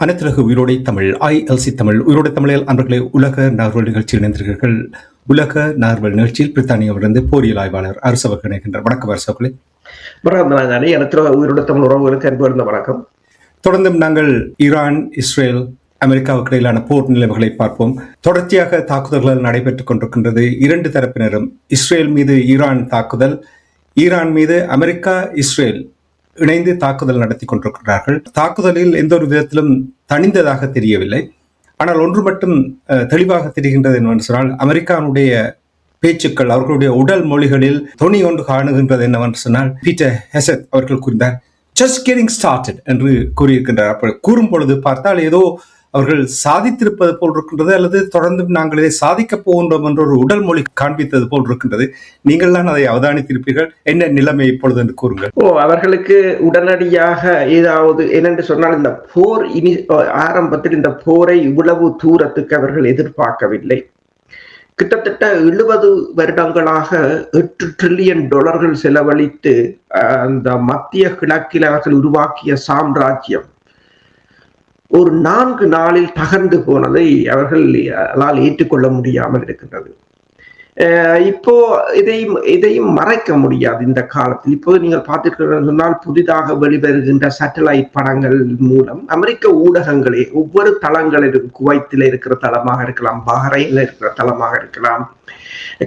அனைத்துலக உயிரோடை தமிழ் ILC தமிழ் உயிரோடை தமிழில் அன்பர்களே உலக நார்வல் நிகழ்ச்சியில் இணைந்திருக்கிறீர்கள். உலக நார்வல் நிகழ்ச்சியில் பிரித்தானியாவிலிருந்து போரியல் ஆய்வாளர் அரசவர்கள் இணைகின்றார். வணக்கம் அரசவர்களே. உயிரோட தமிழ் உறவுகளுக்கு அன்பு வணக்கம். தொடர்ந்தும் நாங்கள் ஈரான், இஸ்ரேல், அமெரிக்காவுக்கு இடையிலான போர் நிலைமைகளை பார்ப்போம். தொடர்ச்சியாக தாக்குதல்கள் நடைபெற்றுக் கொண்டிருக்கின்றது. இரண்டு தரப்பினரும் இஸ்ரேல் மீது ஈரான் தாக்குதல், ஈரான் மீது அமெரிக்கா, இஸ்ரேல் இணைந்து தாக்குதல் நடத்தி கொண்டிருக்கிறார்கள். தாக்குதலில் எந்த ஒரு விதத்திலும் தணிந்ததாக தெரியவில்லை. ஆனால் ஒன்று மட்டும் தெளிவாக தெரிகின்றது என்னவென்று சொன்னால், அமெரிக்காவுடைய பேச்சுக்கள், அவர்களுடைய உடல் மொழிகளில் துணி ஒன்று காணுகின்றது என்னவென்று சொன்னால், பீட்டர் ஹெசட் அவர்கள் கூறினார் just getting started என்று கூறியிருக்கின்றார். அப்படி கூறும் பொழுது பார்த்தால் ஏதோ அவர்கள் சாதித்திருப்பது போல் இருக்கின்றது, அல்லது தொடர்ந்து நாங்கள் இதை சாதிக்கப் போகின்றோம் என்ற ஒரு உடல் மொழி காண்பித்தது போல் இருக்கின்றது. நீங்கள் தான் அதை அவதானித்திருப்பீர்கள். என்ன நிலைமை இப்பொழுது என்று கூறுங்கள். அவர்களுக்கு உடனடியாக ஏதாவது என்னென்று சொன்னால், இந்த போர் ஆரம்பத்தில் இந்த போரை இவ்வளவு தூரத்துக்கு அவர்கள் எதிர்பார்க்கவில்லை. கிட்டத்தட்ட 70 வருடங்களாக $8 டிரில்லியன் செலவழித்து அந்த மத்திய கிழக்கில் அவர்கள் உருவாக்கிய சாம்ராஜ்யம் ஒரு 4 நாளில் தகர்ந்து போனதை அவர்களால் ஏற்றுக்கொள்ள முடியாமல் இருக்கின்றது. இப்போ இதையும் மறைக்க முடியாது. இந்த காலத்தில் இப்போது நீங்கள் பார்த்திருக்கிறீர்கள் சொன்னால், புதிதாக வெளிவருகின்ற சேட்டலைட் படங்கள் மூலம் அமெரிக்க ஊடகங்களே ஒவ்வொரு தளங்களிலும், குவைத்தில் இருக்கிற தளமாக இருக்கலாம், பஹ்ரைன்ல இருக்கிற தளமாக இருக்கலாம்,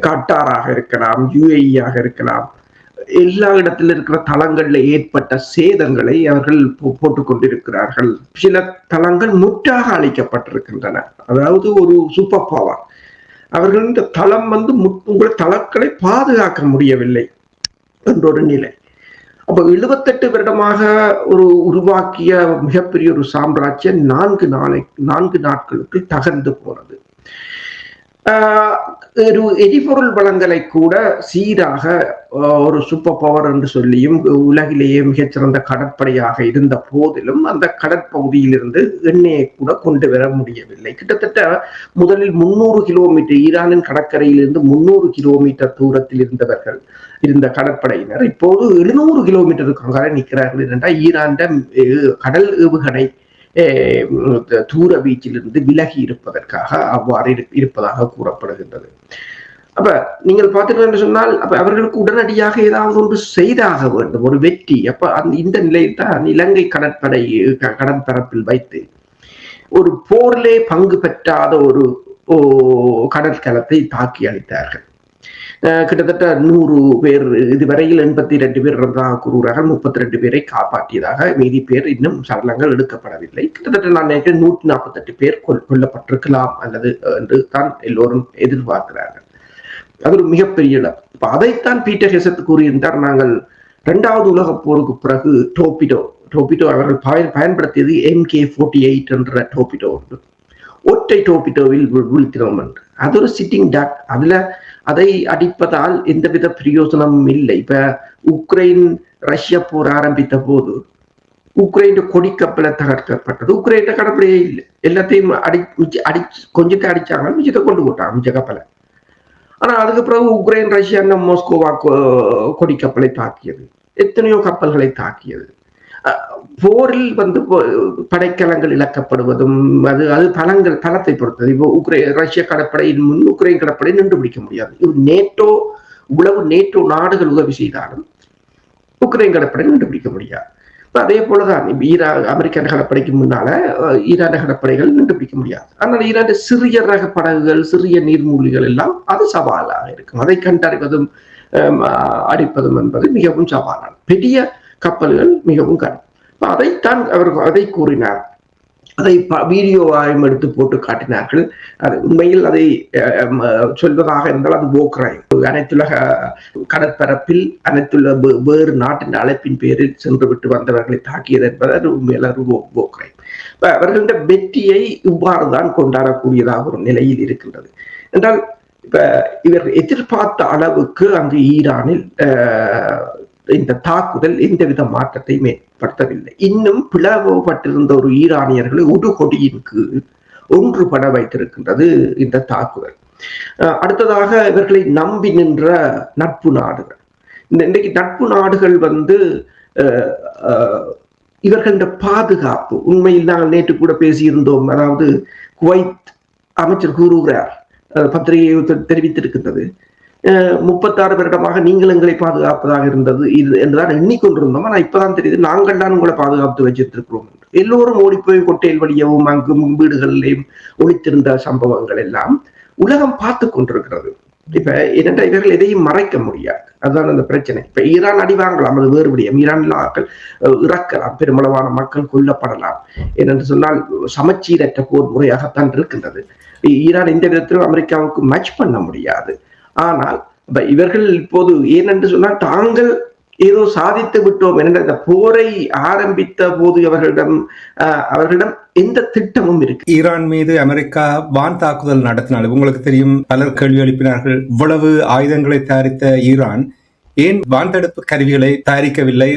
கட்டாராக இருக்கலாம், UAE-ஆக இருக்கலாம், எல்லா இடத்துல இருக்கிற தளங்கள்ல ஏற்பட்ட சேதங்களை அவர்கள் போட்டுக் கொண்டிருக்கிறார்கள். சில தளங்கள் முற்றாக அழிக்கப்பட்டிருக்கின்றன. அதாவது ஒரு சூப்பர் பவர் அவர்கள் இந்த தளம் உங்கள் தளங்களை பாதுகாக்க முடியவில்லை என்ற ஒரு நிலை. அப்ப 78 வருடமாக உருவாக்கிய மிகப்பெரிய ஒரு சாம்ராஜ்யம் 4 நாட்களுக்கு தகர்ந்து போனது. ஒரு எரிபொருள் வளங்களை கூட சீராக ஒரு சூப்பர் பவர் என்று சொல்லியும் உலகிலேயே மிகச்சிறந்த கடற்படையாக இருந்த போதிலும் அந்த கடற்பகுதியிலிருந்து எண்ணெயை கூட கொண்டு வர முடியவில்லை. கிட்டத்தட்ட முதலில் 300 கிலோமீட்டர், ஈரானின் கடற்கரையிலிருந்து 300 கிலோமீட்டர் தூரத்தில் இருந்த கடற்படையினர் இப்போது 700 கிலோமீட்டருக்கு அங்கே நிற்கிறார்கள். என்றால் ஈரான் கடல் ஏவுகணை தூர வீச்சிலிருந்து விலகி இருப்பதற்காக அவ்வாறு இருப்பதாக கூறப்படுகின்றது. அப்ப நீங்கள் பார்த்தீர்கள் சொன்னால், அப்ப அவர்களுக்கு உடனடியாக ஏதாவது ஒன்று செய்தாக வேண்டும், ஒரு வெற்றி. அப்ப இந்த நிலையில் தான் இலங்கை கடற்பரப்பில் வைத்து ஒரு போரிலே பங்கு பெற்றாத ஒரு கடற்கலத்தை தாக்கி அளித்தார்கள். கிட்டத்தட்ட 100 பேர், இதுவரையில் 82 பேர் இறந்ததாக கூறுகிறார்கள். 32 பேரை காப்பாற்றியதாக, மீதி பேர் இன்னும் சடலங்கள் எடுக்கப்படவில்லை. கிட்டத்தட்ட நான் நினைக்கிறேன் 148 பேர் கொல்லப்பட்டிருக்கலாம் அல்லது என்று தான் எல்லோரும் எதிர்பார்க்கிறார்கள். அது ஒரு மிகப்பெரிய இடம். இப்ப அதைத்தான் பீட்டர் ஹெசட் கூறியிருந்தார். நாங்கள் 2வது உலகப் போருக்கு பிறகு டோபிடோ அவர்கள் பயன்படுத்தியது MK48 என்ற டோபிடோ ஒன்று. ஒற்றை டோபிடோவில் வீழ்த்தினோம் என்று. அது ஒரு சிட்டிங் டாக். அதை அடிப்பதால் எந்தவித பிரயோஜனமும் இல்லை. இப்ப உக்ரைன் ரஷ்யா போர் ஆரம்பித்த போது உக்ரைன் கொடிக்கப்பல தகர்க்கப்பட்டது. உக்ரைன் கடற்படையே இல்லை. எல்லாத்தையும் கொஞ்சத்தை அடிச்சாங்க, மிச்சத்தை கொண்டு போட்டாங்க, மிச்ச கப்பலை. ஆனா அதுக்கு பிறகு உக்ரைன் ரஷ்யா மாஸ்கோவா கொடிக்கப்பலை தாக்கியது, எத்தனையோ கப்பல்களை தாக்கியது. போரில் படைக்கலங்கள் இழக்கப்படுவதும் அது தளத்தை பொறுத்தது. இப்போ ரஷ்ய கடற்படையின் முன் உக்ரைன் கடற்படை நின்று பிடிக்க முடியாது. இவ்வளவு நேட்டோ நாடுகள் உதவி செய்தாலும் உக்ரைன் கடற்படை நின்று பிடிக்க முடியாது. அதே போலதான் அமெரிக்க கடற்படைக்கு முன்னால ஈரான் கடற்படைகள் நின்று பிடிக்க முடியாது. ஆனால் ஈரான் சிறிய ரக படகுகள், சிறிய நீர்மூழ்கிகள் எல்லாம் அது சவாலாக இருக்கும். அதை கண்டறிவதும் அடிப்பதும் என்பது மிகவும் சவாலான. பெரிய கப்பல்கள் மிகவும் கடும். அதைத்தான் அதை கூறினார். அதை வீடியோவாயும் எடுத்து போட்டு காட்டினார்கள். அது உண்மையில் அதை சொல்வதாக இருந்தால் அது போக்ரைம். அனைத்துலக கடற்பரப்பில் அனைத்துள்ள வேறு நாட்டின் அழைப்பின் பேரில் சென்று விட்டு வந்தவர்களை தாக்கியது என்பது அது உண்மையில் போக்ரைம். அவர்களுடைய வெற்றியை இவ்வாறுதான் கொண்டாடக்கூடியதாக ஒரு நிலையில் இருக்கின்றது. என்றால் இப்ப இவர் எதிர்பார்த்த அளவுக்கு அங்கு ஈரானில் இந்த தாக்குதல் எந்தவித மாற்றத்தையும் ஏற்படுத்தவில்லை. இன்னும் பிளவுபட்டிருந்த ஒரு ஈரானியர்களை ஒரு கொடியின் கீழ் ஒன்றுபட வைத்திருக்கின்றது இந்த தாக்குதல். அடுத்ததாக இவர்களை நம்பி நின்ற நட்பு நாடுகள், இன்றைக்கு நட்பு நாடுகள் இவர்கள பாதுகாப்பு உண்மையில் நாங்கள் நேற்று கூட பேசியிருந்தோம். அதாவது குவைத் அமைச்சர் கூறுகிறார், பத்திரிகை தெரிவித்திருக்கின்றது, 36 வருடமாக நீங்கள் எங்களை பாதுகாப்பதாக இருந்தது இது என்றுதான் எண்ணிக்கொண்டிருந்தோம். ஆனா இப்பதான் தெரியுது நாங்கள் தான் உங்களை பாதுகாத்து வச்சிருக்கிறோம். எல்லோரும் ஓடி போய் கொட்டையில் வழியவும் அங்கும் வீடுகளிலேயும் ஒழித்திருந்த சம்பவங்கள் எல்லாம் உலகம் பார்த்து கொண்டிருக்கிறது. இப்ப என்னென்ன இவர்கள் எதையும் மறைக்க முடியாது. அதுதான் அந்த பிரச்சனை. இப்ப ஈரான் அடி வாங்கலாம், அது வேறு விடயம். ஈரானில் ஆக்கள் இறக்கலாம், பெருமளவான மக்கள் கொல்லப்படலாம். ஏனென்று சொன்னால் சமச்சீரற்ற போர் முறையாகத்தான் இருக்கின்றது. ஈரான் எந்த விதத்திலும் அமெரிக்காவுக்கு மேட்ச் பண்ண முடியாது. ஆனால் இவர்கள் இப்போது ஏனென்று சொன்னால் தாங்கள் ஏதோ சாதித்து விட்டோம் என்ற இந்த போரை ஆரம்பித்த போது அவர்களிடம் எந்த திட்டமும் இருக்கு. ஈரான் மீது அமெரிக்கா வான் தாக்குதல் நடத்தினாலும் உங்களுக்கு தெரியும், பலர் கேள்வி எழுப்பினார்கள், இவ்வளவு ஆயுதங்களை தயாரித்த ஈரான் ஏன் வான் தடுப்பு கருவிகளை தயாரிக்கவில்லை,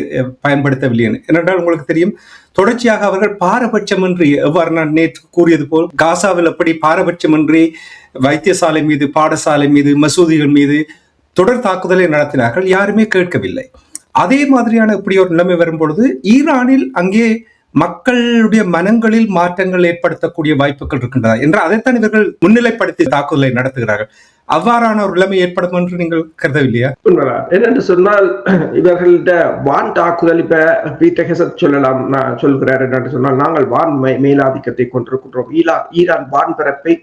பயன்படுத்தவில்லை என்றால் உங்களுக்கு தெரியும், தொடர்ச்சியாக அவர்கள் பாரபட்சமின்றி, எவ்வாறு நான் நேற்று கூறியது போல் காசாவில் எப்படி பாரபட்சமின்றி வைத்தியசாலை மீது, பாடசாலை மீது, மசூதிகள் மீது தொடர் தாக்குதலை நடத்தினார்கள், யாருமே கேட்கவில்லை. அதே மாதிரியான இப்படி ஒரு நிலைமை வரும்பொழுது ஈரானில் அங்கே மக்களுடைய மனங்களில் மாற்றங்கள் ஏற்படுத்தக்கூடிய வாய்ப்புகள் இருக்கின்றன என்று அதைத்தான் இவர்கள் முன்னிலைப்படுத்தி தாக்குதலை நடத்துகிறார்கள். அவ்வாறான ஒரு நிலைமை ஏற்படும் என்று நீங்கள் கருதவில்லையா? உண்மைதான். என்னென்று சொன்னால் இவர்கள்ட வான் தாக்குதல், இப்ப பீட்டர் ஹெசட் சொல்லலாம், நான் சொல்கிறார் என்று சொன்னால், நாங்கள் வான் மேலாதிக்கத்தை கொண்டிருக்கின்றோம், ஈரான் வான் பரப்பை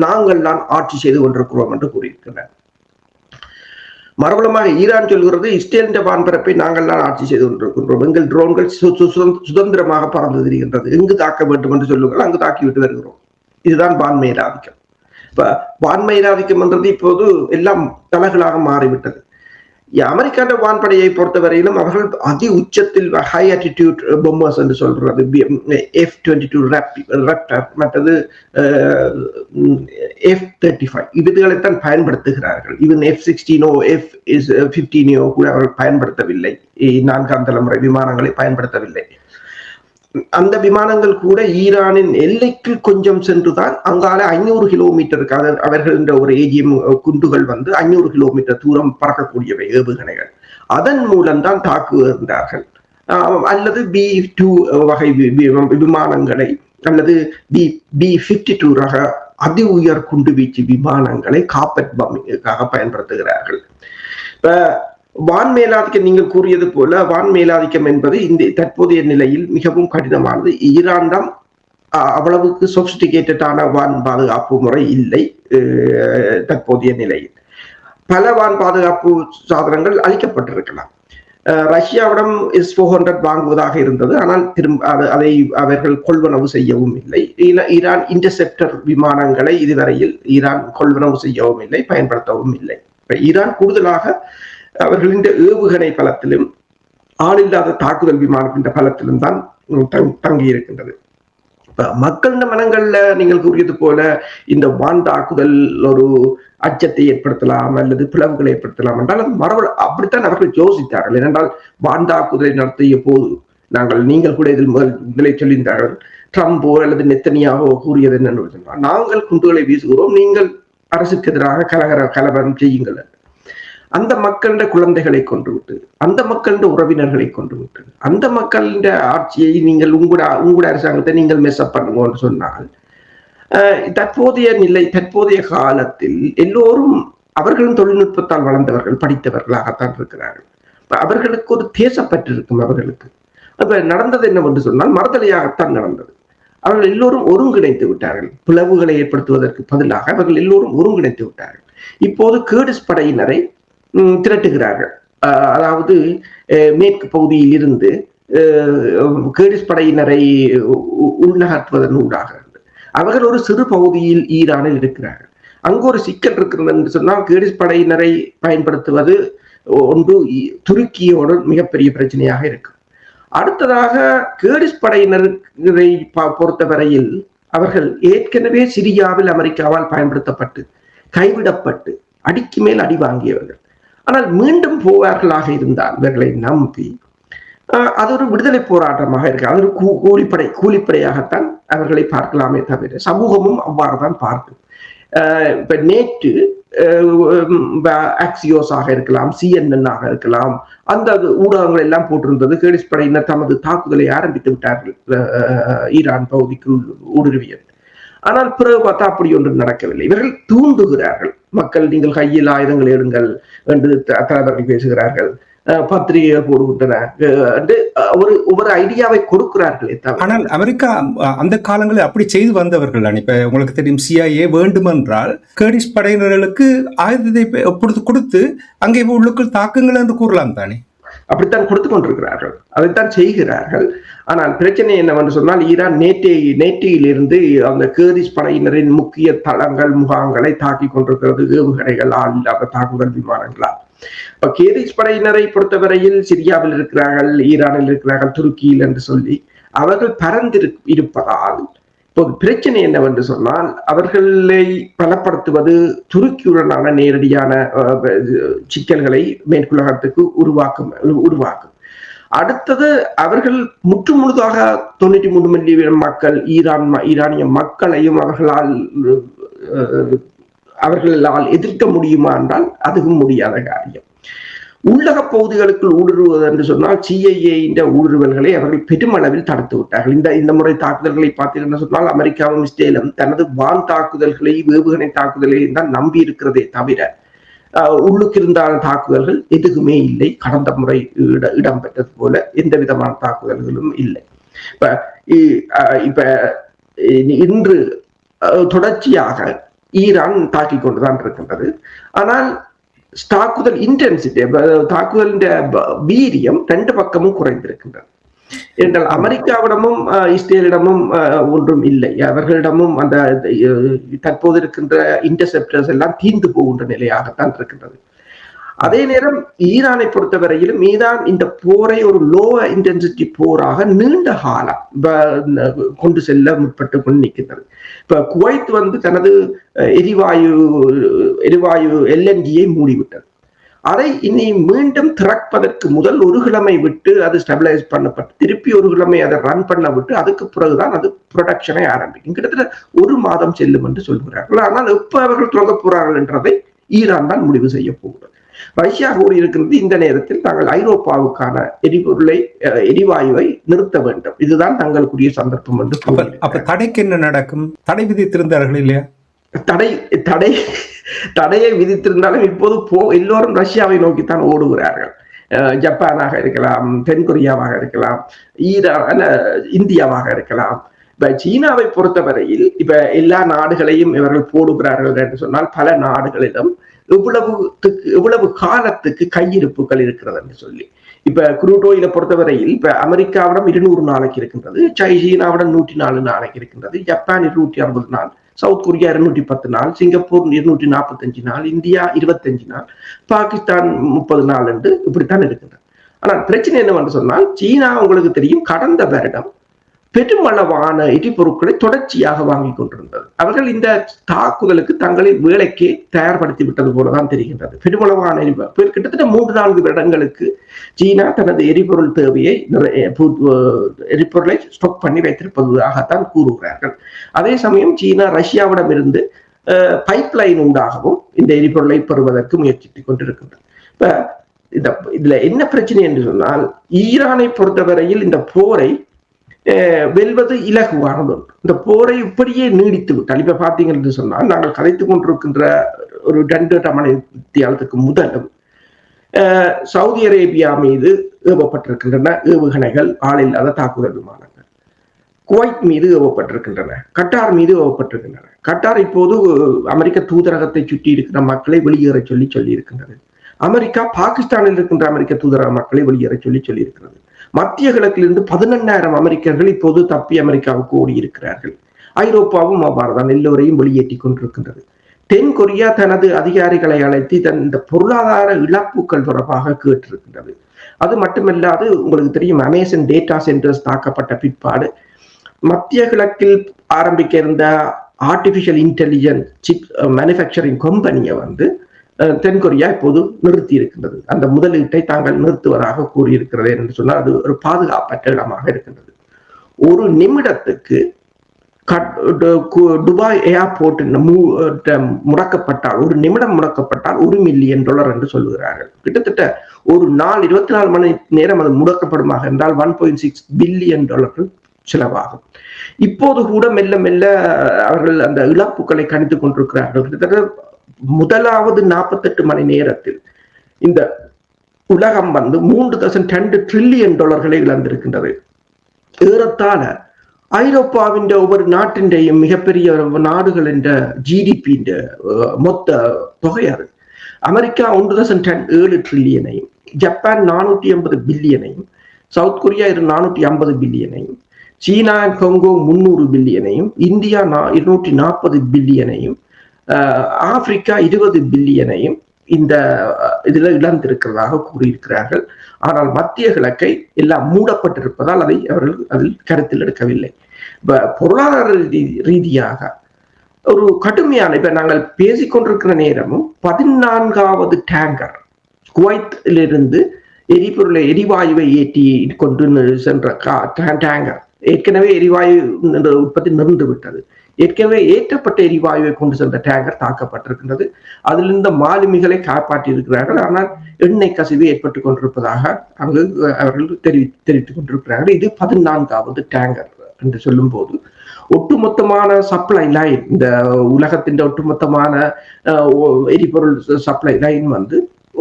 நாங்கள் தான் ஆட்சி செய்து கொண்டிருக்கிறோம் என்று கூறியிருக்கிறார். மறுபலமாக ஈரான் சொல்கிறது, இஸ்ரேலின் வான்பரப்பை நாங்கள் தான் ஆட்சி செய்து கொண்டிருக்கின்றோம், எங்கள் ட்ரோன்கள் சுதந்திரமாக பறந்து திரிகின்றது, எங்கு தாக்க வேண்டும் என்று சொல்லுங்கள் அங்கு தாக்கிவிட்டு வருகிறோம். இதுதான் வான்மேலாதிக்கம். இப்ப வான்மேலாதிக்கம் என்றது இப்போது எல்லாம் தலைகளாக மாறிவிட்டது. அமெரிக்கான வான்படையை பொறுத்தவரையிலும் அவர்கள் அதி உச்சத்தில் ஹை ஆட்டிடியூட் பொம்மர்ஸ் என்று சொல்றது, F-22 ராப்டர், மற்றது F-35 இதுகளைத்தான் பயன்படுத்துகிறார்கள். இவன் F-16 F-15 கூட அவர்கள் பயன்படுத்தவில்லை, 4ஆம் தலைமுறை விமானங்களை பயன்படுத்தவில்லை. அந்த விமானங்கள் கூட ஈரானின் எல்லைக்கு கொஞ்சம் சென்றுதான் அங்கால 500 கிலோமீட்டருக்கு அவர்கள் ஒரு ஏஜிஎம் குண்டுகள் 500 கிலோமீட்டர் தூரம் பறக்கக்கூடியவை ஏவுகணைகள். அதன் மூலம்தான் தாக்குகின்றார்கள். அல்லது B-2 வகை விமானங்களை அல்லது B-52 ரக அதி உயர் குண்டு வீச்சு விமானங்களை காப்பெட் பம்மிங்காக பயன்படுத்துகிறார்கள். இப்ப வான் மேலாதிக்கம், நீங்கள் கூறியது போல வான் மேலாதிக்கம் என்பது இந்த தற்போதைய நிலையில் மிகவும் கடினமானது. ஈரான் தான் அவ்வளவுக்கு சொபிஸ்டிகேட்டடான வான் பாதுகாப்பு முறை இல்லை தற்போதைய நிலையில். பல வான் பாதுகாப்பு சாதனங்கள் அளிக்கப்பட்டிருக்கலாம். ரஷ்யாவிடம் S-400 வாங்குவதாக இருந்தது, ஆனால் அதை அவர்கள் கொள்வனவு செய்யவும் இல்லை. ஈரான் இன்டர்செப்டர் விமானங்களை இதுவரையில் ஈரான் கொள்வனவு செய்யவும் இல்லை, பயன்படுத்தவும் இல்லை. ஈரான் கூடுதலாக அவர்களின் ஏவுகணை பலத்திலும் ஆளில்லாத தாக்குதல் விமானத்தின் பலத்திலும் தான் தங்கி இருக்கின்றது. மக்களின் மனங்கள்ல நீங்கள் கூறியது போல இந்த வான் தாக்குதல் ஒரு அச்சத்தை ஏற்படுத்தலாம் அல்லது பிளவுகளை ஏற்படுத்தலாம் என்றால் அது அப்படித்தான் அவர்கள் யோசித்தார்கள். ஏனென்றால் வான் தாக்குதலை நடத்திய போது நீங்கள் கூட இதில் சொல்லியிருந்தார்கள், ட்ரம்போ அல்லது நெத்தனியாவோ கூறியது என்னன்னு சொன்னால், நாங்கள் குண்டுகளை வீசுகிறோம், நீங்கள் அரசுக்கு எதிராக கலவரம் செய்யுங்கள். அந்த மக்களிட குழந்தைகளை கொண்டுவிட்டு, அந்த மக்களிட உறவினர்களை கொண்டுவிட்டு, அந்த மக்களிட ஆட்சியை நீங்கள் உங்களோட அரசாங்கத்தை நீங்கள் மெஸ்அப் பண்ணுங்கன்னு சொன்னால், தற்போதைய காலத்தில் எல்லோரும் அவர்களும் தொழில்நுட்பத்தால் வளர்ந்தவர்கள், படித்தவர்களாகத்தான் இருக்கிறார்கள். அவர்களுக்கு ஒரு தேசப்பற்று இருக்கும். அவர்களுக்கு அப்ப நடந்தது என்னவென்று சொன்னால் மறுதலையாகத்தான் நடந்தது. அவர்கள் எல்லோரும் ஒருங்கிணைத்து விட்டார்கள். பிளவுகளை ஏற்படுத்துவதற்கு பதிலாக அவர்கள் எல்லோரும் ஒருங்கிணைத்து விட்டார்கள். இப்போது கேர்டிஸ் படையினரை திரட்டுகிறார்கள். அதாவது மேற்கு பகுதியில் இருந்து கேர்டிஸ் படையினரை உள்நகர்த்துவதன் ஊடாக அவர்கள் ஒரு சிறு பகுதியில் ஈரானில் இருக்கிறார்கள். அங்கு ஒரு சிக்கல் இருக்கிறது என்று சொன்னால், கேர்டிஸ் படையினரை பயன்படுத்துவது ஒன்று துருக்கியோடு மிகப்பெரிய பிரச்சனையாக இருக்கு. அடுத்ததாக கேர்டிஸ் படையினரை பொறுத்தவரையில் அவர்கள் ஏற்கனவே சிரியாவில் அமெரிக்காவால் பயன்படுத்தப்பட்டு கைவிடப்பட்டு அடிக்கு மேல் அடி வாங்கியவர்கள். ஆனால் மீண்டும் போவார்களாக இருந்தால் இவர்களை நம்பி அது ஒரு விடுதலை போராட்டமாக இருக்கு. அது ஒரு கூலிப்படையாகத்தான் அவர்களை பார்க்கலாமே தவிர சமூகமும் அவ்வாறுதான் பார்க்கும். இப்ப நேற்று ஆக்சியோஸாக இருக்கலாம், CNN-ஆக இருக்கலாம், அந்த ஊடகங்கள் எல்லாம் போட்டிருந்தது கேடிஸ் படையினர் தமது தாக்குதலை ஆரம்பித்து விட்டார்கள் ஈரான் பகுதிக்கு ஊடுருவியது. ஆனால் பிறகு பார்த்தா அப்படி ஒன்று நடக்கவில்லை. இவர்கள் தூண்டுகிறார்கள், மக்கள் நீங்கள் கையில் ஆயுதங்கள் எடுங்கள் என்று தளபதி பேசுகிறார்கள், பத்திரிகை போடுகின்றனர், ஒவ்வொரு ஐடியாவை கொடுக்கிறார்களே தவிர. ஆனால் அமெரிக்கா அந்த காலங்களில் அப்படி செய்து வந்தவர்கள் தான். இப்ப உங்களுக்கு தெரியும், CIA வேண்டுமென்றால் கேடிஸ் படையினர்களுக்கு ஆயுதத்தை கொடுத்து அங்கே உள்ளுக்குள் தாக்குங்கள் என்று கூறலாம் தானே. அப்படித்தான் கொடுத்து கொண்டிருக்கிறார்கள், அதைத்தான் செய்கிறார்கள். ஆனால் பிரச்சனை என்னவென்று சொன்னால், ஈரான் நேற்றையிலிருந்து அந்த கேடிஸ் படையினரின் முக்கிய தளங்கள் முகாம்களை தாக்கி கொண்டிருக்கிறது, ஏவுகணைகள், ஆள் இல்லாத தாக்குதல் விமானங்களால். கேடிஸ் படையினரை பொறுத்தவரையில் சிரியாவில் இருக்கிறார்கள், ஈரானில் இருக்கிறார்கள், துருக்கியில் என்று சொல்லி அவர்கள் பரந்து இருப்பதால் இப்போது பிரச்சனை என்னவென்று சொன்னால், அவர்களை பலப்படுத்துவது துருக்கியுடனான நேரடியான சிக்கல்களை மேற்குலகத்துக்கு உருவாக்கும். அடுத்தது அவர்கள் முற்றுமுழுதாக 93 மில்லியன் மக்கள் ஈரானிய மக்களையும் அவர்களால் எதிர்க்க முடியுமா என்றால் அதுவும் முடியாத காரியம். உள்ளக பகுதிகளுக்குள் ஊடுருவது என்று சொன்னால் CIA ஊடுருவல்களை அவர்கள் பெருமளவில் தடுத்து விட்டார்கள். இந்த முறை தாக்குதல்களை பார்த்தீங்கன்னு சொன்னால், அமெரிக்காவும் இஸ்ரேலும் தனது வான் தாக்குதல்களை, ஏவுகணை தாக்குதலை தான் நம்பி இருக்கிறதே தவிர உள்ளுக்கு இருந்தான தாக்குதல்கள் எதுவுமே இல்லை. கடந்த முறை இடம்பெற்றது போல எந்த விதமான தாக்குதல்களும் இல்லை. இப்ப இன்று தொடர்ச்சியாக ஈரான் தாக்கிக் கொண்டுதான் இருக்கின்றது. ஆனால் தாக்குதல் இன்டென்சிட்டி, தாக்குதலின் வீரியம் ரெண்டு பக்கமும் குறைந்திருக்கின்றது. என்றால் அமெரிக்காவிடமும் இஸ்ரேலிடமும் ஒன்றும் இல்லை. அவர்களிடமும் அந்த தற்போது இருக்கின்ற இன்டர்செப்டர்ஸ் எல்லாம் தீர்ந்து போகின்ற நிலையாகத்தான் இருக்கின்றது. அதே நேரம் ஈரானை பொறுத்தவரையிலும் ஈரான் இந்த போரை ஒரு லோ இன்டென்சிட்டி போராக நீண்ட காலம் கொண்டு செல்ல முற்பட்டு கொண்டு நிற்கின்றது. இப்ப குவைத் தனது எரிவாயு LNG-யை மூடிவிட்டது. அதை இனி மீண்டும் திறப்பதற்கு முதல் ஒரு கிழமை விட்டு அது ஸ்டெபிலைஸ் பண்ணப்பட்டு திருப்பி ஒரு கிழமை அதை ரன் பண்ண விட்டு அதுக்கு பிறகுதான் அது ப்ரொடக்ஷனை ஆரம்பிக்கும். கிட்டத்தட்ட ஒரு மாதம் செல்லும் என்று சொல்கிறார்கள். ஆனால் எப்ப அவர்கள் தொடங்க போறார்கள் என்றதை ஈரான் தான் முடிவு செய்ய போகிறது. ரஷ்யா கூறியிருக்கிறது, இந்த நேரத்தில் தாங்கள் ஐரோப்பாவுக்கான எரிவாயுவை நிறுத்த வேண்டும், இதுதான் தங்களுக்குரிய சந்தர்ப்பம் என்று. அப்ப தடைக்கு என்ன நடக்கும்? தடை விதித்திருந்தார்கள் இல்லையா? தடையை விதித்திருந்தாலும் இப்போது எல்லோரும் ரஷ்யாவை நோக்கித்தான் ஓடுகிறார்கள். ஜப்பானாக இருக்கலாம், தென்கொரியாவாக இருக்கலாம், இந்தியாவாக இருக்கலாம். இப்ப சீனாவை பொறுத்தவரையில் இப்ப எல்லா நாடுகளையும் இவர்கள் போடுகிறார்கள் என்று சொன்னால், பல நாடுகளிடம் எவ்வளவு காலத்துக்கு கையிருப்புகள் இருக்கிறது என்று சொல்லி. இப்ப குரூட் ஆயிலை பொறுத்தவரையில் இப்ப அமெரிக்காவிடம் 200 நாளைக்கு இருக்கின்றது, சீனாவிடம் 104 நாளைக்கு இருக்கின்றது, ஜப்பான் 260 நாள், சவுத் கொரியா 210 நாள், சிங்கப்பூர் 245 நாள், இந்தியா 25 நாள், பாகிஸ்தான் 30 நாள் என்று இப்படித்தான் இருக்கின்றது. ஆனால் பிரச்சனை என்னவென்று சொன்னால், சீனா உங்களுக்கு தெரியும் கடந்த வருடம் பெருமளவான எரிபொருட்களை தொடர்ச்சியாக வாங்கி கொண்டிருந்தது. அவர்கள் இந்த தாக்குதலுக்கு தங்களை வேலைக்கு தயார்படுத்தி விட்டது போலதான் தெரிகின்றது. பெருமளவான கிட்டத்தட்ட 3-4 வருடங்களுக்கு சீனா தனது எரிபொருள் தேவையை எரிபொருளை ஸ்டாக் பண்ணி வைத்திருப்பதாகத்தான் கூறுகிறார்கள். அதே சமயம் சீனா ரஷ்யாவிடம் இருந்து பைப்லைன் உண்டாகவும் இந்த எரிபொருளை பெறுவதற்கு முயற்சித்துக் கொண்டிருக்கின்றது. இப்ப இதுல என்ன பிரச்சனை என்று சொன்னால், ஈரானை பொறுத்தவரையில் இந்த போரை வெல்வது இலகுவானது. இந்த போரை இப்படியே நீடித்து விட்டால், இப்ப பாத்தீங்கன்னு சொன்னால், நாங்கள் கதைத்துக் கொண்டிருக்கின்ற ஒரு 2 மணி வித்தியாலத்துக்கு முதலும் சவுதி அரேபியா மீது ஏவப்பட்டிருக்கின்றன ஏவுகணைகள், ஆளில்லாத தாக்குதல் விமானங்கள். குவைத் மீது ஏவப்பட்டிருக்கின்றன, கட்டார் மீது ஏவப்பட்டிருக்கின்றன. கட்டார் இப்போது அமெரிக்க தூதரகத்தை சுற்றி இருக்கிற மக்களை வெளியேற சொல்லி இருக்கின்றது. அமெரிக்கா பாகிஸ்தானில் இருக்கின்ற அமெரிக்க தூதரக மக்களை வெளியேற சொல்லி இருக்கிறது. மத்திய கிழக்கிலிருந்து 11,000 அமெரிக்கர்கள் இப்போது தப்பி அமெரிக்காவுக்கு ஓடி இருக்கிறார்கள். ஐரோப்பாவும் அவ்வாறுதான் எல்லோரையும் வெளியேற்றி கொண்டிருக்கின்றது. தென்கொரியா தனது அதிகாரிகளை அழைத்து இந்த பொருளாதார இழப்புகள் தொடர்பாக கேட்டிருக்கின்றது. அது மட்டுமல்லாது உங்களுக்கு தெரியும், அமேசான் டேட்டா சென்டர்ஸ் தாக்கப்பட்ட பிற்பாடு மத்திய கிழக்கில் ஆரம்பிக்க இருந்த ஆர்டிபிஷியல் இன்டெலிஜென்ஸ் சிப் மேனுஃபேக்சரிங் கம்பெனியை தென்கொரியா இப்போது நிறுத்தி இருக்கின்றது. அந்த முதலீட்டை தாங்கள் நிறுத்துவதாக கூறியிருக்கிறது என்று சொன்னால் அது ஒரு பாதுகாப்பற்ற இடமாக இருக்கின்றது. ஒரு நிமிடத்துக்கு துபாய் ஏர்போர்ட் முடக்கப்பட்டால், ஒரு நிமிடம் முடக்கப்பட்டால் $1 மில்லியன் என்று சொல்லுகிறார்கள். கிட்டத்தட்ட ஒரு நாள் 24 மணி நேரம் அது முடக்கப்படுமாக என்றால் $1.6 பில்லியன் செலவாகும். இப்போது கூட மெல்ல மெல்ல அவர்கள் அந்த இழப்புகளை கணித்துக் கொண்டிருக்கிறார்கள். கிட்டத்தட்ட முதலாவது 48 மணி நேரத்தில் இந்த உலகம் $3.2 ட்ரில்லியன் இழந்திருக்கின்றது. ஏறத்தாழ ஐரோப்பாவின் ஒவ்வொரு நாட்டின்றையும் மிகப்பெரிய நாடுகளின் ஜிடிபி மொத்த தொகையாது. அமெரிக்கா 1.7 ட்ரில்லியனையும், ஜப்பான் 480 பில்லியனையும், சவுத் கொரியா 450 பில்லியனையும், சீனா கொங்கோ 300 பில்லியனையும், இந்தியா 240 பில்லியனையும், ஆப்பிரிக்கா 20 பில்லியனையும் இந்த இதுல இழந்திருக்கிறதாக கூறியிருக்கிறார்கள். ஆனால் மத்திய கிழக்கை எல்லாம் மூடப்பட்டிருப்பதால் அதை அவர்கள் அதில் கருத்தில் எடுக்கவில்லை. பொருளாதார ரீதியாக ஒரு கடுமையான, இப்ப நாங்கள் பேசிக்கொண்டிருக்கிற நேரமும் 14வது டேங்கர் குவைத்திலிருந்து எரிவாயுவை ஏற்றி கொண்டு சென்ற டேங்கர் ஏற்கனவே எரிவாயு உற்பத்தி நிறுந்து விட்டது. ஏற்கனவே ஏற்றப்பட்ட எரிவாயுவை கொண்டு சென்ற டேங்கர் தாக்கப்பட்டிருக்கின்றது. அதிலிருந்த மாலுமிகளை காப்பாற்றி இருக்கிறார்கள். ஆனால் எண்ணெய் கசிவு ஏற்பட்டுக் கொண்டிருப்பதாக அவர்கள் தெரிவித்துக் கொண்டிருக்கிறார்கள். இது 14வது டேங்கர் என்று சொல்லும் போது ஒட்டுமொத்தமான சப்ளை லைன், இந்த உலகத்தின் ஒட்டுமொத்தமான எரிபொருள் சப்ளை லைன்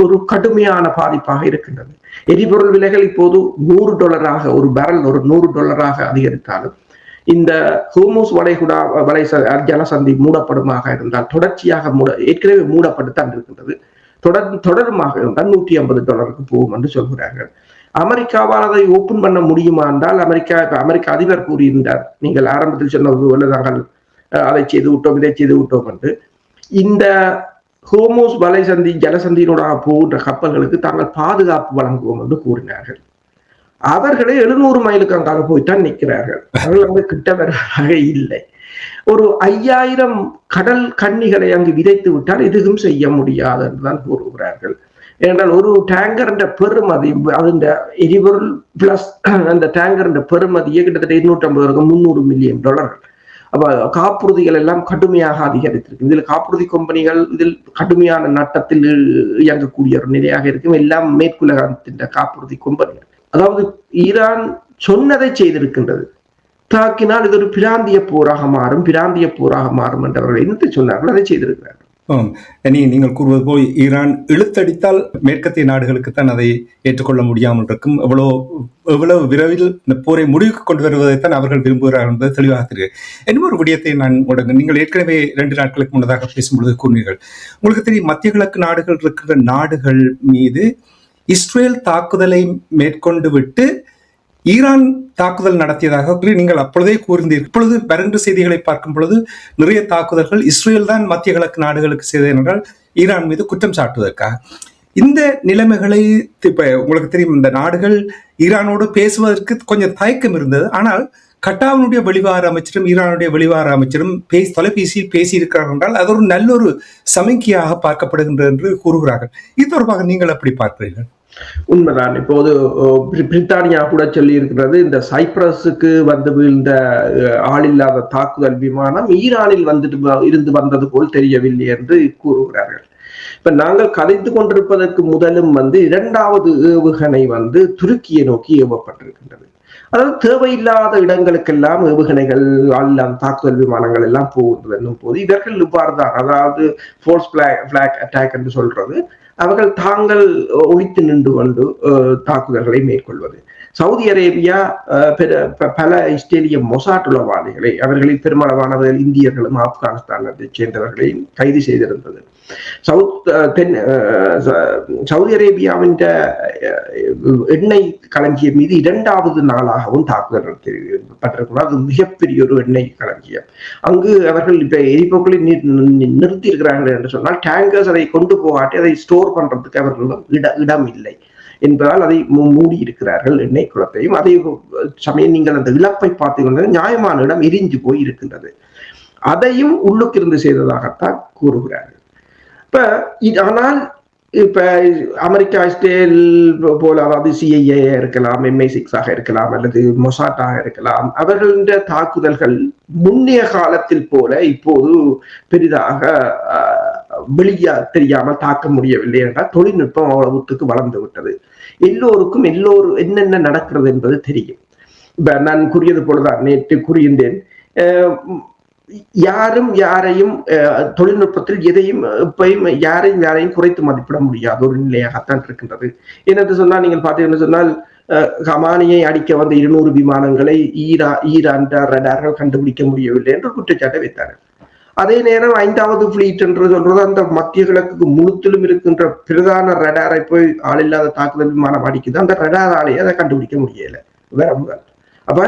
ஒரு கடுமையான பாதிப்பாக இருக்கின்றது. எரிபொருள் விலைகள் இப்போது $100 ஒரு பேரல் $100 அதிகரித்தாலும் இந்த ஹோர்முஸ் வளைகுடா ஜலசந்தி மூடப்படுமாக இருந்தால், தொடர்ச்சியாக ஏற்கனவே மூடப்பட்டுத்தான் இருக்கின்றது, தொடருமாக இருந்தால் $150 போகும் என்று சொல்கிறார்கள். அமெரிக்காவால் அதை ஓப்பன் பண்ண முடியுமா என்றால், அமெரிக்க அதிபர் கூறியிருந்தார், நீங்கள் ஆரம்பத்தில் சொன்னது போல நாங்கள் அதை செய்து விட்டோம், இதை செய்து விட்டோம் என்று. இந்த ஹோர்முஸ் ஜலசந்தியினூடாக போகின்ற கப்பல்களுக்கு தாங்கள் பாதுகாப்பு வழங்குவோம் என்று கூறினார்கள். அவர்களே 700 மைலுக்கு அங்காக போய்த்தான் நிற்கிறார்கள். அவர்கள் அங்கு கிட்ட வருவதாக இல்லை. ஒரு 5000 கடல் கன்னிகளை அங்கு விதைத்து விட்டால் எதுவும் செய்ய முடியாது என்றுதான் கூறுகிறார்கள். ஏனென்றால் ஒரு டேங்கர் பெருமதி, அது எரிபொருள் பிளஸ் அந்த டேங்கர் பெருமதியே கிட்டத்தட்ட $250 $300 மில்லியன். அப்ப காப்புறுதிகள் எல்லாம் கடுமையாக அதிகரித்திருக்கு. இதில் காப்புறுதி கம்பெனிகள் இதில் கடுமையான நட்டத்தில் இயங்கக்கூடிய ஒரு நிலையாக இருக்கும். எல்லாம் மேற்குலகத்தின் காப்புறுதி கம்பெனிகள். அதாவது ஈரான் சொன்னதை செய்திருக்கின்றது. தாக்கினால் இது ஒரு பிராந்திய போராக மாறும் என்றவர்கள் என்னத்தை சொன்னார்கள், அதை செய்திருக்கிறார்கள். நீங்கள் கூறுவது போல் ஈரான் இழுத்தடித்தால் மேற்கத்திய நாடுகளுக்குத்தான் அதை ஏற்றுக்கொள்ள முடியாமல் இருக்கும். எவ்வளவு விரைவில் இந்த போரை முடிவுக்கு கொண்டு வருவதைத்தான் அவர்கள் விரும்புகிறார்கள் என்பது தெளிவாக தெரியும். இன்னும் ஒரு விடயத்தை நான் நீங்கள் ஏற்கனவே 2 நாட்களுக்கு முன்னதாக பேசும்பொழுது கூறினீர்கள், உங்களுக்கு தெரியும் மத்திய கிழக்கு நாடுகள் இருக்கிற நாடுகள் மீது இஸ்ரேல் தாக்குதலை மேற்கொண்டு விட்டு ஈரான் தாக்குதல் நடத்தியதாக நீங்கள் அப்பொழுதே கூறினீர்கள். இப்பொழுது வருகின்ற செய்திகளை பார்க்கும் பொழுது நிறைய தாக்குதல்கள் இஸ்ரேல் தான் மத்திய கிழக்கு நாடுகளுக்கு செய்தது என்றால் ஈரான் மீது குற்றம் சாட்டுவதற்காக. இந்த நிலைமைகளை இப்ப உங்களுக்கு தெரியும், இந்த நாடுகள் ஈரானோடு பேசுவதற்கு கொஞ்சம் தயக்கம் இருந்தது. ஆனால் கட்டாவினுடைய வெளிவார அமைச்சரும் ஈரானுடைய வெளிவார அமைச்சரும் தொலைபேசியில் பேசியிருக்கிறார்கள் என்றால் அது ஒரு நல்ல ஒரு சமிக்கையாக பார்க்கப்படுகின்றது என்று கூறுகிறார்கள். இது தொடர்பாக நீங்கள் எப்படி பார்க்கிறீர்கள்? உண்மைதான். இப்போது பிரித்தானியா கூட சொல்லி இருக்கிறது, இந்த சைப்ரஸுக்கு வீழ்ந்த ஆளில்லாத தாக்குதல் விமானம் ஈரானில் இருந்து வந்தது போல் தெரியவில்லை என்று கூறுகிறார்கள். இப்ப நாங்கள் கதைத்து கொண்டிருப்பதற்கு முதலும் 2வது ஏவுகணை துருக்கியை நோக்கி ஏவப்பட்டிருக்கின்றது. அதாவது தேவையில்லாத இடங்களுக்கெல்லாம் ஏவுகணைகள் தாக்குதல் விமானங்கள் எல்லாம் போகுது என்னும் போது இவர்கள் இவ்வாறுதான், அதாவது ஃபோர்ஸ் பிளாக் அட்டாக் என்று சொல்றது, அவர்கள் தாங்கள் ஒழித்து நின்று கொண்டு தாக்குதல்களை மேற்கொள்வது. சவுதி அரேபியா பல இஸ்ரேலிய மொசாட் உளவாளிகளை, அவர்களில் பெருமளவானவர்கள் இந்தியர்களும் ஆப்கானிஸ்தானத்தை சேர்ந்தவர்களையும் கைது செய்திருந்தது. சவுதி அரேபியாவின் எண்ணெய் களஞ்சியம் மீது 2வது நாளாகவும் தாக்குதல் நடத்தப்பட்டிருக்கிறது. அது மிகப்பெரிய ஒரு எண்ணெய் களஞ்சியம். அங்கு அவர்கள் இப்ப எரிபொருளை நிறுத்தி இருக்கிறார்கள் என்று சொன்னால் டேங்கர்ஸ் அதை கொண்டு போகாட்டி அதை ஸ்டோர் பண்றதுக்கு அவர்களும் இடம் இல்லை என்பதால் அதை மூடி இருக்கிறார்கள் எண்ணெய் குளத்தையும். அதே சமயம் நீங்கள் அந்த இழப்பை பார்த்துக்கொண்டு நியாயமான இடம் எரிஞ்சு போய் இருக்கின்றது. அதையும் உள்ளுக்கிருந்து செய்ததாகத்தான் கூறுகிறார்கள். இப்ப ஆனால் இப்ப அமெரிக்கா இஸ்ரேல் போல, அதாவது சிஐஏ இருக்கலாம், MI6 இருக்கலாம், அல்லது மொசாட்டாக இருக்கலாம், அவர்களுடைய தாக்குதல்கள் முன்னைய காலத்தில் போல இப்போது பெரிதாக வெளியா தெரியாமல் தாக்க முடியவில்லை என்றால் தொழில்நுட்பம் அவ்வளவுக்கு வளர்ந்து விட்டது. எல்லோருக்கும் என்னென்ன நடக்கிறது என்பது தெரியும். இப்ப நான் கூறியது போலதான் நேற்று கூறியிருந்தேன், யாரும் யாரையும் தொழில்நுட்பத்தில் எதையும் யாரையும் குறைத்து மதிப்பிட முடியாத ஒரு நிலையாகத்தான் இருக்கின்றது. என்னென்று சொன்னால், நீங்கள் பார்த்தீங்கன்னு சொன்னால், ஹமானியை அடிக்க வந்த 200 விமானங்களை ஈரான் ரடார்கள் கண்டுபிடிக்க முடியவில்லை என்று குற்றச்சாட்டை வைத்தார்கள். அதே நேரம் 5வது பிளீட் என்று சொல்றது அந்த மத்திய கிழக்கு முழுத்திலும் இருக்கின்ற பிரதான ரடாரை போய் ஆளில்லாத தாக்குதல் விமானம் அடிக்குது. அந்த ரடாராலேயே அதை கண்டுபிடிக்க முடியல வேற முதல். அப்ப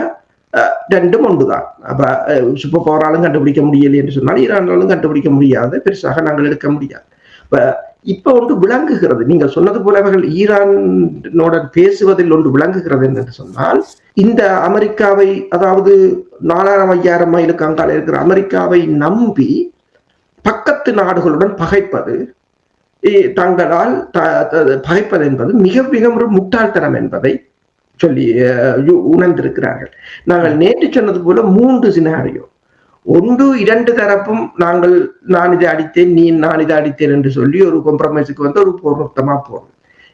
ரெண்டும் ஒன்றுதான். அப்ப சூப்பர் பவராலும் கண்டுபிடிக்க முடியலை என்று சொன்னால் ஈரானாலும் கண்டுபிடிக்க முடியாது, பெருசாக நாங்கள் எடுக்க முடியாது. இப்ப ஒன்று விளங்குகிறது, நீங்கள் சொன்னது போல அவர்கள் ஈரானோட பேசுவதில் ஒன்று விளங்குகிறது என்று சொன்னால், இந்த அமெரிக்காவை, அதாவது 4000-5000 மைலுக்கு அங்கால இருக்கிற அமெரிக்காவை நம்பி பக்கத்து நாடுகளுடன் பகைப்பது, தங்களால் பகைப்பது என்பது மிக மிக ஒரு முட்டாள்தனம் என்பதை சொல்லி உணர்ந்திருக்கிறார்கள். நாங்கள் நேற்று சொன்னது போல 3 சினாரியோ, ஒன்று 2 தரப்பும் நான் இதை அடித்தேன், நான் இதை அடித்தேன் என்று சொல்லி ஒரு காம்ப்ரமைஸுக்கு வந்து ஒரு போர் நிறுத்தமா போகும்.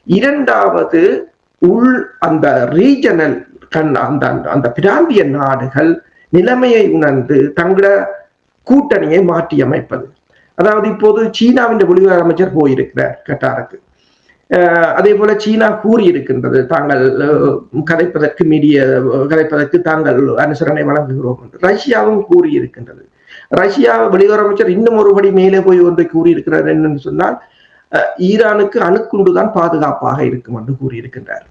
2வது அந்த ரீஜனல் அந்த பிராந்திய நாடுகள் நிலைமையை உணர்ந்து தங்கள கூட்டணியை மாற்றி அமைப்பது. அதாவது இப்போது சீனாவின் வெளியுறவு அமைச்சர் போயிருக்கிறார் கட்டாருக்கு. அதே போல சீனா கூறியிருக்கின்றது, தாங்கள் கதைப்பதற்கு தாங்கள் அனுசரணை வழங்குகிறோம் என்று. ரஷ்யாவும் கூறியிருக்கின்றது. ரஷ்யா வெளியுறவு அமைச்சர் இன்னும் ஒருபடி மேலே போய் ஒன்றை கூறியிருக்கிறார். என்னன்னு சொன்னால், ஈரானுக்கு அணுக்குண்டுதான் பாதுகாப்பாக இருக்கும் என்று கூறியிருக்கின்றார்.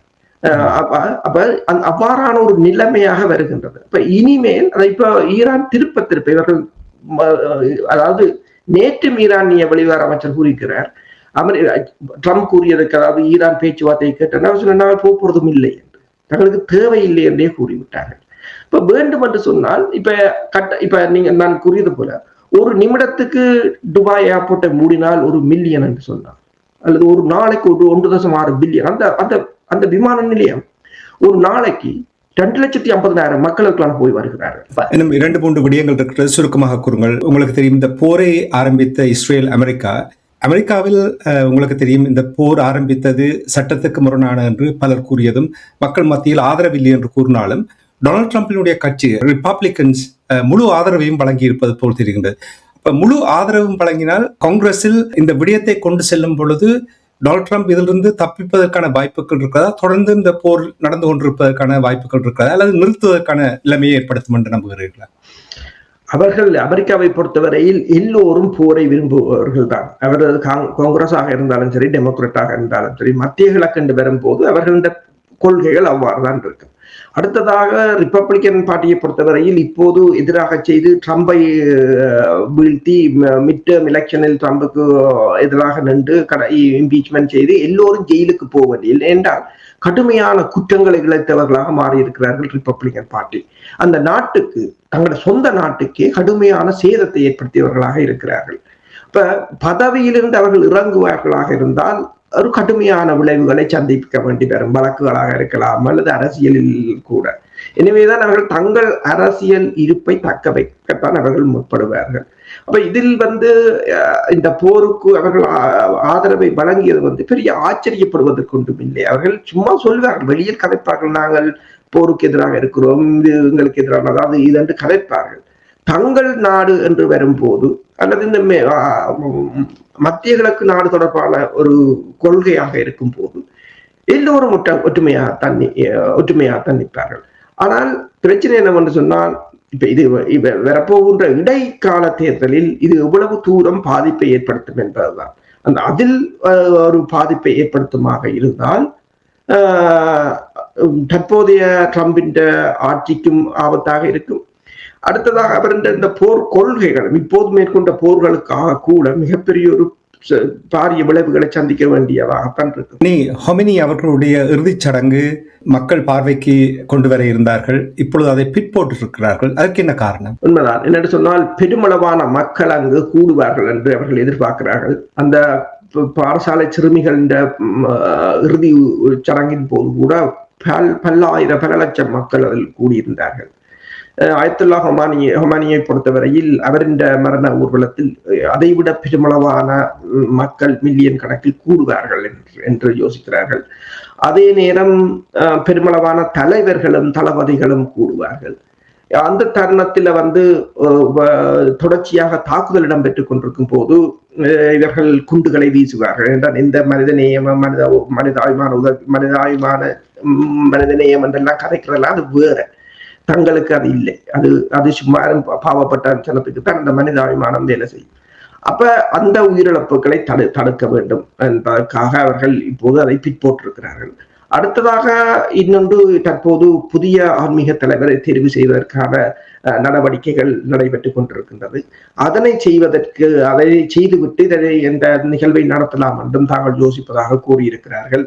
அப்ப அவ்வாறான ஒரு நிலைமையாக வருகின்றது. இப்ப இனிமேல் அதை இப்ப ஈரான் திருப்ப இவர்கள், அதாவது நேற்று ஈரானிய வெளியுறவு அமைச்சர் கூறியிருக்கிறார், ட்ரம்ப் கூறியதுக்கு, அதாவது ஈரான் பேச்சுவார்த்தை கேட்டால் போறதும் இல்லை என்று, தங்களுக்கு தேவையில்லை என்றே கூறிவிட்டார்கள். இப்ப வேண்டும் என்று சொன்னால், இப்ப நான் கூறியது போல ஒரு நிமிடத்துக்கு துபாய் ஏர்போர்ட்டை மூடினால் 1 மில்லியன் என்று சொன்னார், அல்லது ஒரு நாளைக்கு 1.6 பில்லியன். அந்த விமான நிலையம் ஒரு நாளைக்கு 2,50,000 மக்களுக்கு போய் வருகிறார்கள். இன்னும் 2-3 விடயங்கள் இருக்கிறது, சுருக்கமாக கூறுங்கள். உங்களுக்கு தெரியும், இந்த போரை ஆரம்பித்த இஸ்ரேல் அமெரிக்காவில் உங்களுக்கு தெரியும், இந்த போர் ஆரம்பித்தது சட்டத்துக்கு முரணான என்று பலர் கூறியதும், மக்கள் மத்தியில் ஆதரவில்லை என்று கூறினாலும், டொனால்ட் ட்ரம்பினுடைய கட்சி ரிப்பப்ளிகன்ஸ் முழு ஆதரவையும் வழங்கி இருப்பது போல் தெரிகின்றது. அப்ப முழு ஆதரவும் வழங்கினால் காங்கிரஸில் இந்த விடயத்தை கொண்டு செல்லும் பொழுது டொனால்ட் ட்ரம்ப் இதிலிருந்து தப்பிப்பதற்கான வாய்ப்புகள் இருக்கிறதா, தொடர்ந்து இந்த போர் நடந்து கொண்டிருப்பதற்கான வாய்ப்புகள் இருக்கிறதா, அல்லது நிறுத்துவதற்கான நிலைமையை ஏற்படுத்தும் என்று நம்புகிறீர்களா? அவர்கள் அமெரிக்காவை பொறுத்தவரையில் எல்லோரும் போரை விரும்புபவர்கள் தான். அவர்கள் காங்கிரஸாக இருந்தாலும் சரி, டெமோக்ராட்டாக இருந்தாலும் சரி, மத்திய கிழக்கு வரும்போது அவர்கள கொள்கைகள் அவ்வாறு தான் இருக்கு. அடுத்ததாக ரிப்பப்ளிகன் பார்ட்டியை பொறுத்தவரையில் இப்போது எதிராக செய்து ட்ரம்பை வீழ்த்தி மிட்-டேர்ம் எலெக்ஷனில் ட்ரம்புக்கு எதிராக நின்று இம்பீச்மெண்ட் செய்து எல்லோரும் ஜெயிலுக்கு போக வேண்டிய என்றால் கடுமையான குற்றங்களை இழைத்தவர்களாக மாறி இருக்கிறார்கள் ரிப்பப்ளிகன் பார்ட்டி. அந்த நாட்டுக்கு, தங்களோட சொந்த நாட்டுக்கே கடுமையான சேதத்தை ஏற்படுத்தியவர்களாக இருக்கிறார்கள். இப்ப பதவியிலிருந்து அவர்கள் இறங்குவார்களாக இருந்தால் ஒரு கடுமையான விளைவுகளை சந்திக்க வேண்டி வரும், வழக்குகளாக இருக்கலாம் அல்லது அரசியலில் கூட. எனவேதான் அவர்கள் தங்கள் அரசியல் இருப்பை தக்க வைக்கத்தான் அவர்கள் முற்படுவார்கள். அப்ப இதில் இந்த போருக்கு அவர்கள் ஆதரவை வழங்கியது பெரிய ஆச்சரியப்படுவதற்கு ஒன்றும் இல்லை. அவர்கள் சும்மா சொல்வார்கள், வெளியில் கதைப்பார்கள், நாங்கள் போருக்கு எதிராக இருக்கிறோம், இது எங்களுக்கு எதிரான, அதாவது இதென்று கதைப்பார்கள். தங்கள் நாடு என்று வரும்போது, அல்லது இந்த மத்திய கிழக்கு நாடு தொடர்பான ஒரு கொள்கையாக இருக்கும் போது எல்லோரும் ஒற்றுமையாகத்தான் நிற்பார்கள். ஆனால் பிரச்சனை என்னவென்று சொன்னால், இப்ப வரப்போகின்ற இடைக்கால தேர்தலில் இது எவ்வளவு தூரம் பாதிப்பை ஏற்படுத்தும் என்பதுதான். அதில் ஒரு பாதிப்பை ஏற்படுத்துமாக இருந்தால் தற்போதைய ட்ரம்பின் ஆட்சிக்கும் ஆபத்தாக இருக்கும். அடுத்ததாக அவர் இந்த போர் கொள்கைகள், இப்போது மேற்கொண்ட போர்களுக்காக கூட மிகப்பெரிய ஒரு பாரிய விளைவுகளை சந்திக்க வேண்டியதாகத்தான் இருக்கு. ஹொமினி அவர்களுடைய இறுதிச் சடங்கு மக்கள் பார்வைக்கு கொண்டு வர இருந்தார்கள், இப்பொழுது அதை பிற்போட்டு இருக்கிறார்கள். அதற்கு என்ன காரணம்? உண்மைதான். என்னென்று சொன்னால், பெருமளவான மக்கள் அங்கு கூடுவார்கள் என்று அவர்கள் எதிர்பார்க்கிறார்கள். அந்த பாடசாலை சிறுமிகள் இறுதி சடங்கின் போது கூட பல லட்சம் மக்கள் அதில் கூடியிருந்தார்கள். ஆயத்துல்லா ஹொமானியை பொறுத்தவரையில் அவரின் மரண ஊர்வலத்தில் அதைவிட பெருமளவான மக்கள் மில்லியன் கணக்கில் கூடுவார்கள் என்று யோசிக்கிறார்கள். அதே நேரம் பெருமளவான தலைவர்களும் தளபதிகளும் கூடுவார்கள். அந்த தருணத்தில் தொடர்ச்சியாக தாக்குதல் இடம்பெற்றுக் கொண்டிருக்கும் போது இவர்கள் குண்டுகளை வீசுவார்கள் என்றால் இந்த மனிதநேயம் மனிதநேயம் என்றெல்லாம் கதைக்கிறதெல்லாம் அது வேற. தங்களுக்கு அது இல்லை. அது சும்மா பாவப்பட்ட ஜனத்துக்கு தான் அந்த மனிதாபிமானம் வேலை செய்யும். அப்ப அந்த உயிரிழப்புகளை தடுக்க வேண்டும் என்பதற்காக அவர்கள் இப்போது அதை பிற்போட்டிருக்கிறார்கள். அடுத்ததாக இன்னொன்று, தற்போது புதிய ஆன்மீக தலைவரை தெரிவு செய்வதற்கான நடவடிக்கைகள் நடைபெற்றுக் கொண்டிருக்கின்றது. அதை செய்துவிட்டு எந்த நிகழ்வை நடத்தலாம் என்றும் தாங்கள் யோசிப்பதாக கூறியிருக்கிறார்கள்.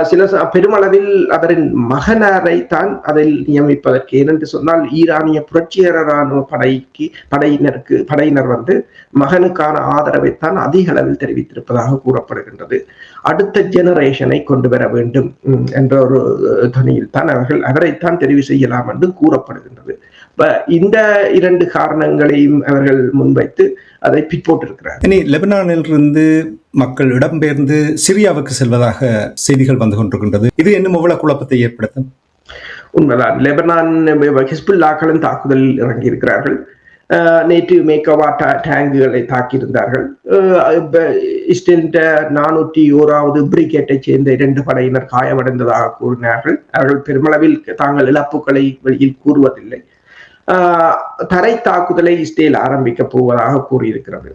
சில பெருமளவில் அவரின் மகனாரை தான் அதில் நியமிப்பதற்கு, ஏனென்று சொன்னால் ஈரானிய புரட்சிகர இராணுவ படையினர் மகனுக்கான ஆதரவைத்தான் அதிக அளவில் தெரிவித்திருப்பதாக கூறப்படுகின்றது. அடுத்த ஜெனரேஷனை கொண்டு வர வேண்டும் என்ற ஒரு துணியில் தான் அவரைத்தான் தெரிவு செய்யலாம் என்று கூறப்படுகின்றது. இந்த இரண்டு காரணங்களையும் அவர்கள் முன்வைத்து அதை பிற்போட்டிருக்கிறார். இனி லெபனானிலிருந்து மக்கள் இடம்பெயர்ந்து சிரியாவுக்கு செல்வதாக செய்திகள் வந்து கொண்டிருக்கின்றது. இது இன்னும் எவ்வளவு குழப்பத்தை ஏற்படுத்தும்? உண்மைதான். லெபனான் ஹிஸ்புல்லாக்களின் தாக்குதலில் இறங்கியிருக்கிறார்கள். நேற்று மேக்கவா டேங்குகளை தாக்கியிருந்தார்கள். இஸ்ரேலின் 401வது பிரிகேட்டை சேர்ந்த 2 படையினர் காயமடைந்ததாக கூறினார்கள். அவர்கள் பெருமளவில் தாங்கள் இழப்புகளை வெளியில் கூறுவதில்லை. தரை தாக்குதலை இஸ்ரேல் ஆரம்பிக்க போவதாக கூறியிருக்கிறது.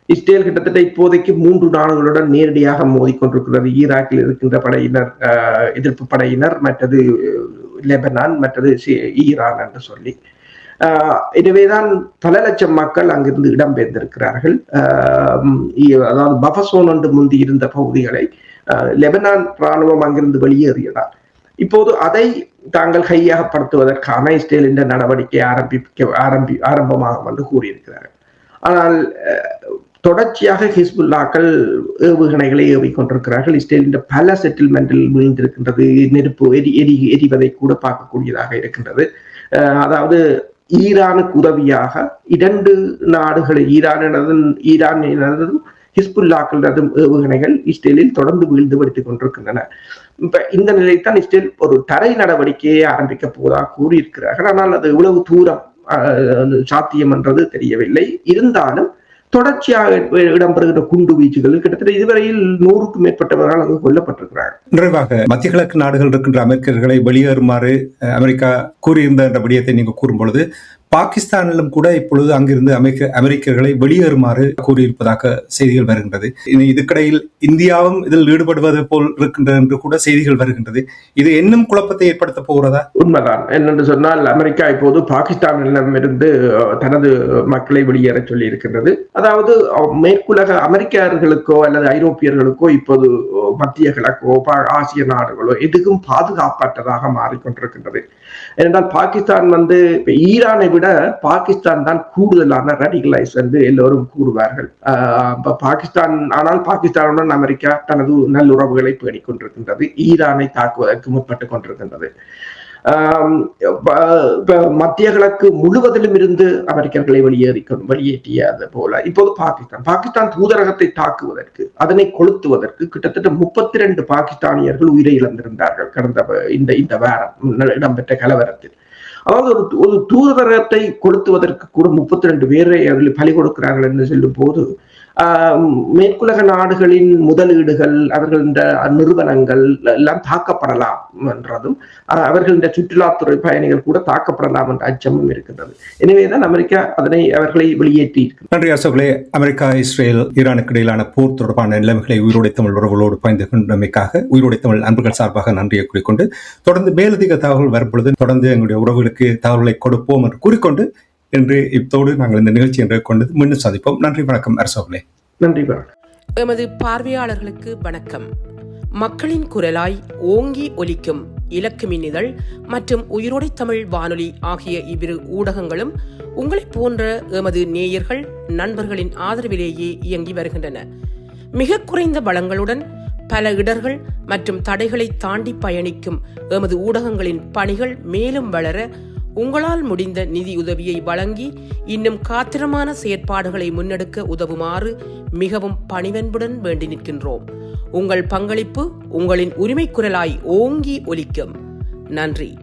இஸ்ரேல் கிட்டத்தட்ட இப்போதைக்கு 3 நாடுகளுடன் நேரடியாக மோதிக்கொண்டிருக்கிறது. ஈராக்கில் இருக்கின்ற படையினர், எதிர்ப்பு படையினர், மற்றது லெபனான், மற்றது ஈரான் என்று சொல்லி. எனவேதான் பல லட்சம் மக்கள் அங்கிருந்து இடம்பெயர்ந்திருக்கிறார்கள். அதாவது பஃபசோன் என்று முந்தி இருந்த பகுதிகளை லெபனான் இராணுவம் அங்கிருந்து வெளியேறியதால் இப்போது அதை தாங்கள் கையகப்படுத்துவதற்கான இஸ்ரேலின் நடவடிக்கை ஆரம்பமாகும் என்று கூறியிருக்கிறார்கள். ஆனால் தொடர்ச்சியாக ஹிஸ்புல்லாக்கள் ஏவுகணைகளை ஏவிக்கொண்டிருக்கிறார்கள். இஸ்ரேலின் பல செட்டில்மெண்டில் வீழ்ந்திருக்கின்றது. நெருப்பு எரிவதை கூட பார்க்கக்கூடியதாக இருக்கின்றது. அதாவது ஈரானுக்கு உதவியாக 2 நாடுகள், ஈரானினதும் ஹிஸ்புல்லாக்களதும் ஏவுகணைகள் இஸ்ரேலில் தொடர்ந்து வீழ்ந்து வருத்திக் கொண்டிருக்கின்றன. இப்ப இந்த நிலைத்தான் இஸ்ரேல் ஒரு தரை நடவடிக்கையை ஆரம்பிக்க போவதாக கூறியிருக்கிறார்கள். ஆனால் அது எவ்வளவு தூரம் சாத்தியம் என்றது தெரியவில்லை. இருந்தாலும் தொடர்ச்சியாக இடம்பெறுகிற குண்டு வீச்சுகள் கிட்டத்தட்ட இதுவரையில் 100க்கும் மேற்பட்டவர்கள் அங்கு கொல்லப்பட்டிருக்கிறார்கள். நிறைவாக மத்திய கிழக்கு நாடுகள் இருக்கின்ற அமெரிக்கர்களை வெளியேறுமாறு அமெரிக்கா கூறியிருந்த என்ற விடயத்தை நீங்க கூறும்பொழுது, பாகிஸ்தானிலும் கூட இப்பொழுது அங்கிருந்து அமெரிக்கர்களை வெளியேறுமாறு கூறியிருப்பதாக செய்திகள் வருகின்றது. இதுக்கிடையில் இந்தியாவும் இதில் ஈடுபடுவது போல் இருக்கின்றது என்று கூட செய்திகள் வருகின்றது. இது இன்னும் குழப்பத்தை ஏற்படுத்த போகிறதா? உண்மைதான். என்னென்று சொன்னால், அமெரிக்கா இப்போது பாகிஸ்தானிடமிருந்து தனது மக்களை வெளியேற சொல்லி இருக்கின்றது. அதாவது மேற்குலக அமெரிக்கர்களுக்கோ அல்லது ஐரோப்பியர்களுக்கோ இப்போது மத்திய கிழக்கோ ஆசிய நாடுகளோ எதுக்கும் பாதுகாப்பற்றதாக மாறிக்கொண்டிருக்கின்றது. ஏனென்றால் பாகிஸ்தான் ஈரானை விட பாகிஸ்தான் தான் கூடுதலான ரேடிகலைஸ் என்று எல்லோரும் கூறுவார்கள். ஆனால் பாகிஸ்தானுடன் அமெரிக்கா தனது நல்லுறவுகளை பேணிக் கொண்டிருக்கின்றது. ஈரானை தாக்குவதற்கு முற்பட்டுக் கொண்டிருக்கின்றது. மத்திய கிழக்கு முழுவதிலும் இருந்து அமெரிக்கர்களை வெளியேற்றியது போல இப்போது பாகிஸ்தான் தூதரகத்தை தாக்குவதற்கு, அதனை கொளுத்துவதற்கு கிட்டத்தட்ட 32 பாகிஸ்தானியர்கள் உயிரை இழந்திருந்தார்கள் கடந்த இந்த வாரம் இடம்பெற்ற கலவரத்தில். அதாவது ஒரு தூதரகத்தை கொளுத்துவதற்கு கூட 32 பேரை அதில் பலி கொடுக்கிறார்கள் என்று சொல்லும் போது, மேற்குலக நாடுகளின் முதலீடுகள், அவர்களின் நிறுவனங்கள் எல்லாம் தாக்கப்படலாம் என்றதும், அவர்களின் சுற்றுலாத்துறை பயணிகள் கூட தாக்கப்படலாம் என்ற அச்சமும் இருக்கின்றது. எனவேதான் அமெரிக்கா அவர்களை வெளியேற்றி இருக்கிறது. நன்றி அசோக்லே. அமெரிக்கா, இஸ்ரேல், ஈரானுக்கு இடையிலான போர் தொடர்பான நிலைமைகளை உயிரோடை தமிழ் உறவுகளோடு பகிர்ந்து கொண்டமைக்காக உயிரோடை தமிழ் அன்புகள் சார்பாக நன்றியை கூறிக்கொண்டு, தொடர்ந்து மேலதிக தகவல் வரும்பொழுது தொடர்ந்து எங்களுடைய உறவுகளுக்கு தகவல்களை கொடுப்போம் என்று கூறிக்கொண்டு, என்று இத்தோடு நாங்கள் இந்த நிகழ்ச்சி என்று கொண்டு மீண்டும் சந்திப்போம். நன்றி, வணக்கம் அரசோகலே. நன்றி, வணக்கம். எமது பார்வையாளர்களுக்கு வணக்கம். மக்களின் குரலாய் ஓங்கி ஒலிக்கும் இலக்கு மின்னிதழ் மற்றும் உயிரோடை தமிழ் வானொலி ஆகிய இவ்விரு ஊடகங்களும் உங்களைப் போன்ற எமது நேயர்கள், நண்பர்களின் ஆதரவிலேயே இயங்கி வருகின்றன. மிக குறைந்த வளங்களுடன் பல இடர்கள் மற்றும் தடைகளை தாண்டி பயணிக்கும் எமது ஊடகங்களின் பணிகள் மேலும் வளர உங்களால் முடிந்த நிதியுதவியை வழங்கி இன்னும் காத்திரமான செயற்பாடுகளை முன்னெடுக்க உதவுமாறு மிகவும் பணிவன்புடன் வேண்டி நிற்கின்றோம். உங்கள் பங்களிப்பு உங்களின் உரிமை குரலாய் ஓங்கி ஒலிக்கும். நன்றி.